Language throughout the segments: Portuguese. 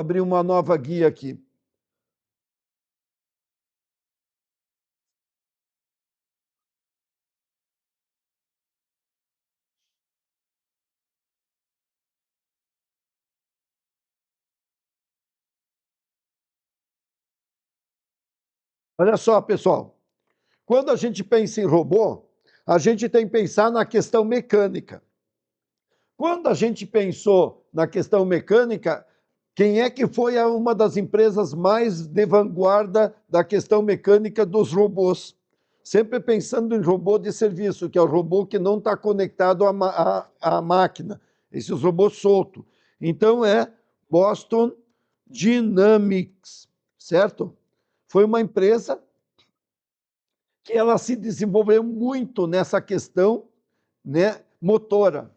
abrir uma nova guia aqui. Olha só, pessoal, quando a gente pensa em robô, a gente tem que pensar na questão mecânica. Quando a gente pensou na questão mecânica, quem é que foi uma das empresas mais de vanguarda da questão mecânica dos robôs? Sempre pensando em robô de serviço, que é o robô que não está conectado à máquina, esses robôs soltos. Então é Boston Dynamics, certo? Foi uma empresa que ela se desenvolveu muito nessa questão, né, motora,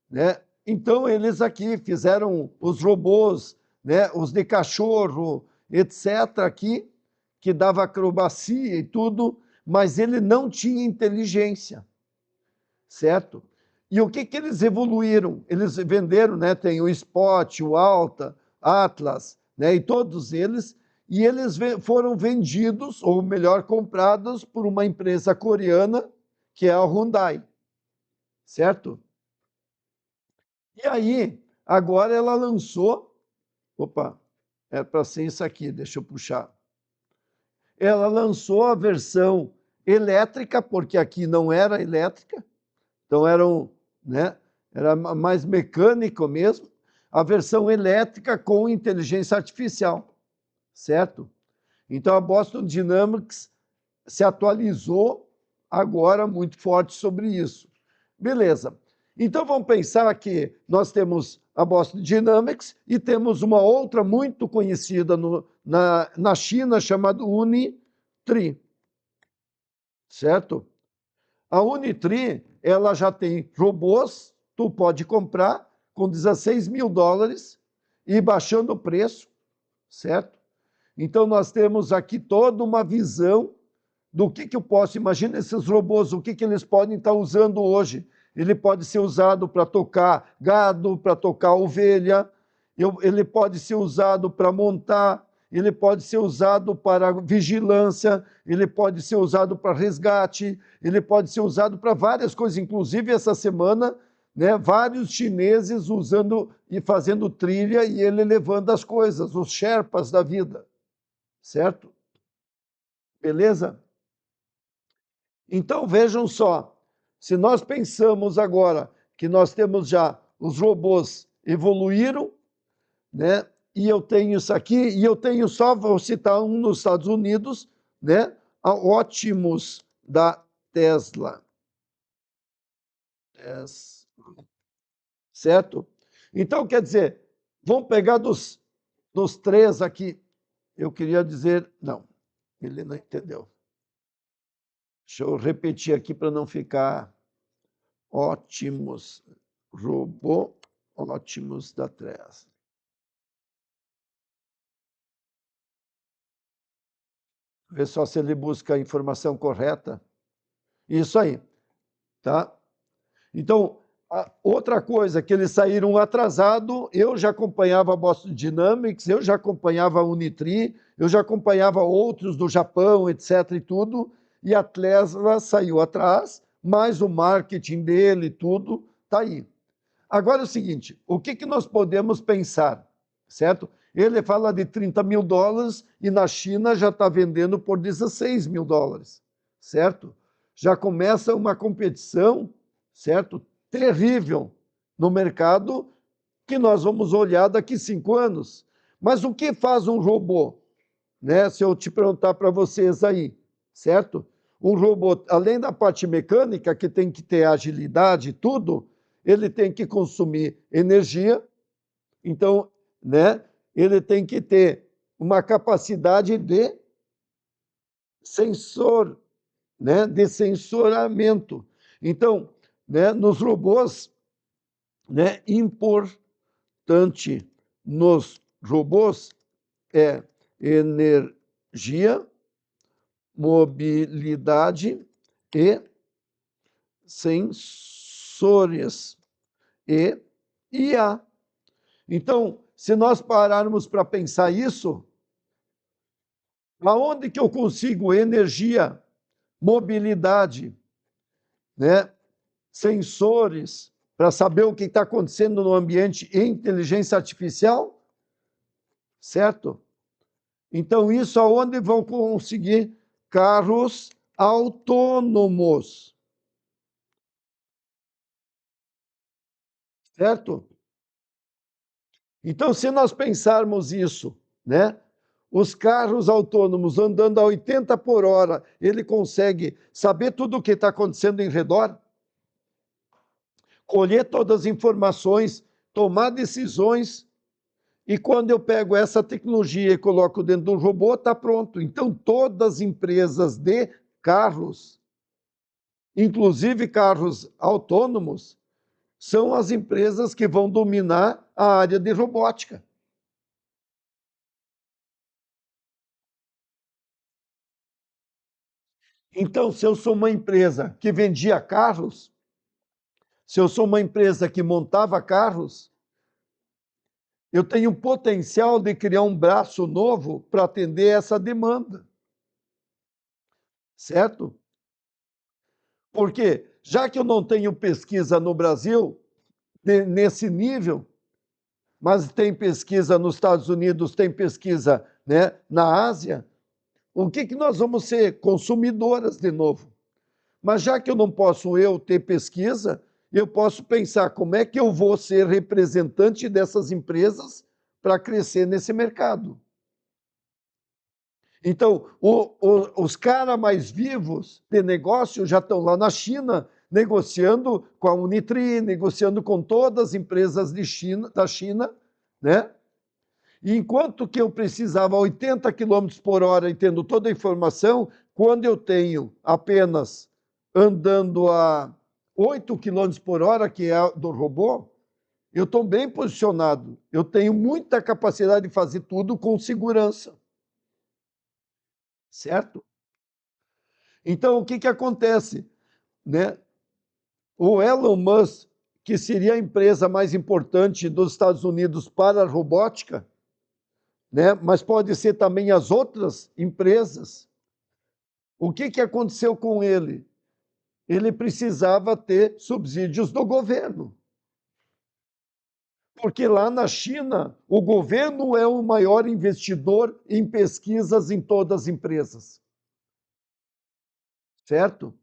né? Então eles aqui fizeram os robôs, né, os de cachorro, etc. aqui, que dava acrobacia e tudo, mas ele não tinha inteligência, certo? E o que eles evoluíram? Eles venderam, né? Tem o Spot, o Alta, Atlas, né? E todos eles, e eles foram vendidos, ou melhor, comprados por uma empresa coreana, que é a Hyundai, certo? E aí, agora ela lançou, opa, é para ser isso aqui, deixa eu puxar. Ela lançou a versão elétrica, porque aqui não era elétrica, então né, era mais mecânico mesmo, a versão elétrica com inteligência artificial, certo? Então a Boston Dynamics se atualizou agora muito forte sobre isso. Beleza. Então vamos pensar que nós temos a Boston Dynamics e temos uma outra muito conhecida na China chamada Unitree, certo? A Unitree, ela já tem robôs, tu pode comprar com US$ 16.000 e baixando o preço, certo? Então nós temos aqui toda uma visão do que eu posso. Imagina esses robôs, o que eles podem estar usando hoje. Ele pode ser usado para tocar gado, para tocar ovelha, ele pode ser usado para montar, ele pode ser usado para vigilância, ele pode ser usado para resgate, ele pode ser usado para várias coisas. Inclusive, essa semana, né, vários chineses usando e fazendo trilha e ele levando as coisas, os Sherpas da vida, certo? Beleza? Então vejam só, se nós pensamos agora que nós temos já os robôs evoluíram, né? E eu tenho isso aqui, e eu tenho só, vou citar um nos Estados Unidos, né? A Optimus da Tesla. Certo? Então, quer dizer, vamos pegar dos três aqui. Eu queria dizer, não, ele não entendeu. Deixa eu repetir aqui para não ficar ótimos. Robô ótimos da Tesla. Vê só se ele busca a informação correta. Isso aí, tá? Então, outra coisa, que eles saíram atrasado, eu já acompanhava a Boston Dynamics, eu já acompanhava a Unitree, eu já acompanhava outros do Japão, etc. e tudo, e a Tesla saiu atrás, mas o marketing dele, tudo, está aí. Agora é o seguinte, o que nós podemos pensar, certo? Ele fala de US$ 30.000 e na China já está vendendo por US$ 16.000, certo? Já começa uma competição, certo? Terrível no mercado que nós vamos olhar daqui 5 anos. Mas o que faz um robô? Né? Se eu te perguntar para vocês aí, certo? Um robô, além da parte mecânica, que tem que ter agilidade e tudo, ele tem que consumir energia, então, né? Ele tem que ter uma capacidade de sensor, né? De sensoramento. Então, né? Nos robôs, né? Importante nos robôs é energia, mobilidade e sensores e IA. Então, se nós pararmos para pensar isso, aonde que eu consigo energia, mobilidade, né? Sensores, para saber o que está acontecendo no ambiente e inteligência artificial, certo? Então, isso aonde vão conseguir carros autônomos, certo? Então, se nós pensarmos isso, né? Os carros autônomos andando a 80 por hora, ele consegue saber tudo o que está acontecendo em redor, colher todas as informações, tomar decisões. E quando eu pego essa tecnologia e coloco dentro do robô, está pronto. Então, todas as empresas de carros, inclusive carros autônomos, são as empresas que vão dominar a área de robótica. Então, se eu sou uma empresa que vendia carros, se eu sou uma empresa que montava carros, eu tenho um potencial de criar um braço novo para atender essa demanda, certo? Porque, já que eu não tenho pesquisa no Brasil nesse nível, mas tem pesquisa nos Estados Unidos, tem pesquisa, né, na Ásia, o que, que nós vamos ser? Consumidoras de novo. Mas já que eu não posso eu ter pesquisa, eu posso pensar como é que eu vou ser representante dessas empresas para crescer nesse mercado. Então, os caras mais vivos de negócio já estão lá na China, negociando com a Unitri, negociando com todas as empresas da China, né? E enquanto que eu precisava 80 quilômetros por hora e tendo toda a informação, quando eu tenho apenas andando a 8 quilômetros por hora, que é do robô, eu estou bem posicionado. Eu tenho muita capacidade de fazer tudo com segurança, certo? Então, o que, que acontece? Né? O Elon Musk, que seria a empresa mais importante dos Estados Unidos para a robótica, né? Mas pode ser também as outras empresas. O que, que aconteceu com ele? Ele precisava ter subsídios do governo. Porque lá na China, o governo é o maior investidor em pesquisas em todas as empresas. Certo?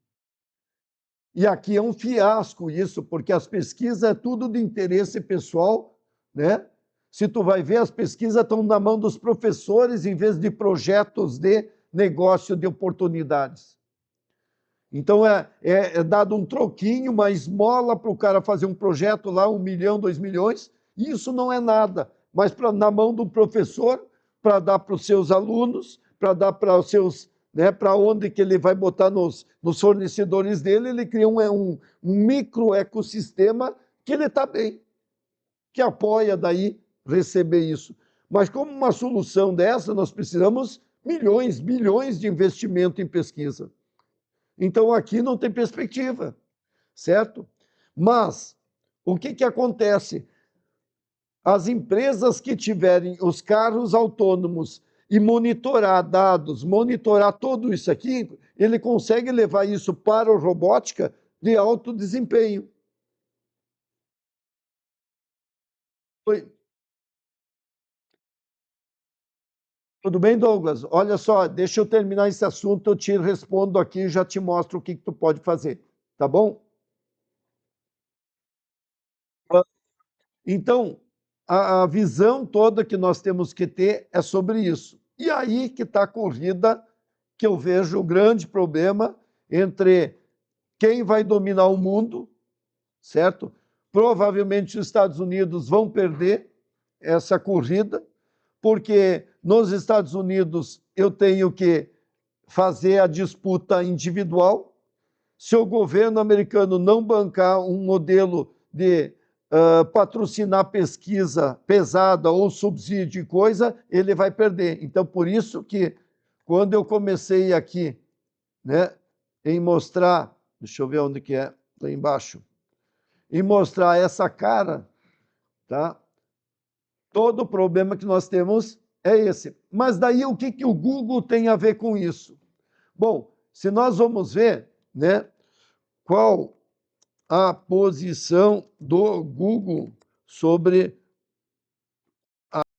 E aqui é um fiasco isso, porque as pesquisas é tudo de interesse pessoal, né? Se tu vai ver, as pesquisas estão na mão dos professores em vez de projetos de negócio de oportunidades. Então é dado um troquinho, uma esmola para o cara fazer um projeto lá, 1 milhão, 2 milhões, e isso não é nada, mas na mão do professor, para dar para os seus alunos, para dar para os seus, né, para onde que ele vai botar nos fornecedores dele, ele cria um micro ecossistema que ele está bem, que apoia daí receber isso. Mas como uma solução dessa, nós precisamos milhões, bilhões de investimento em pesquisa. Então aqui não tem perspectiva, certo? Mas o que, que acontece? As empresas que tiverem os carros autônomos e monitorar dados, monitorar tudo isso aqui, ele consegue levar isso para a robótica de alto desempenho. Oi. Tudo bem, Douglas? Olha só, deixa eu terminar esse assunto, eu te respondo aqui e já te mostro o que, que tu pode fazer, tá bom? Então, a visão toda que nós temos que ter é sobre isso. E aí que está a corrida, que eu vejo o grande problema entre quem vai dominar o mundo, certo? Provavelmente os Estados Unidos vão perder essa corrida, porque nos Estados Unidos eu tenho que fazer a disputa individual. Se o governo americano não bancar um modelo de patrocinar pesquisa pesada ou subsídio e coisa, ele vai perder. Então, por isso que quando eu comecei aqui, né, em mostrar, deixa eu ver onde que é, lá embaixo, em mostrar essa cara, tá? Todo o problema que nós temos é esse. Mas daí o que o Google tem a ver com isso? Bom, se nós vamos ver, né, qual a posição do Google sobre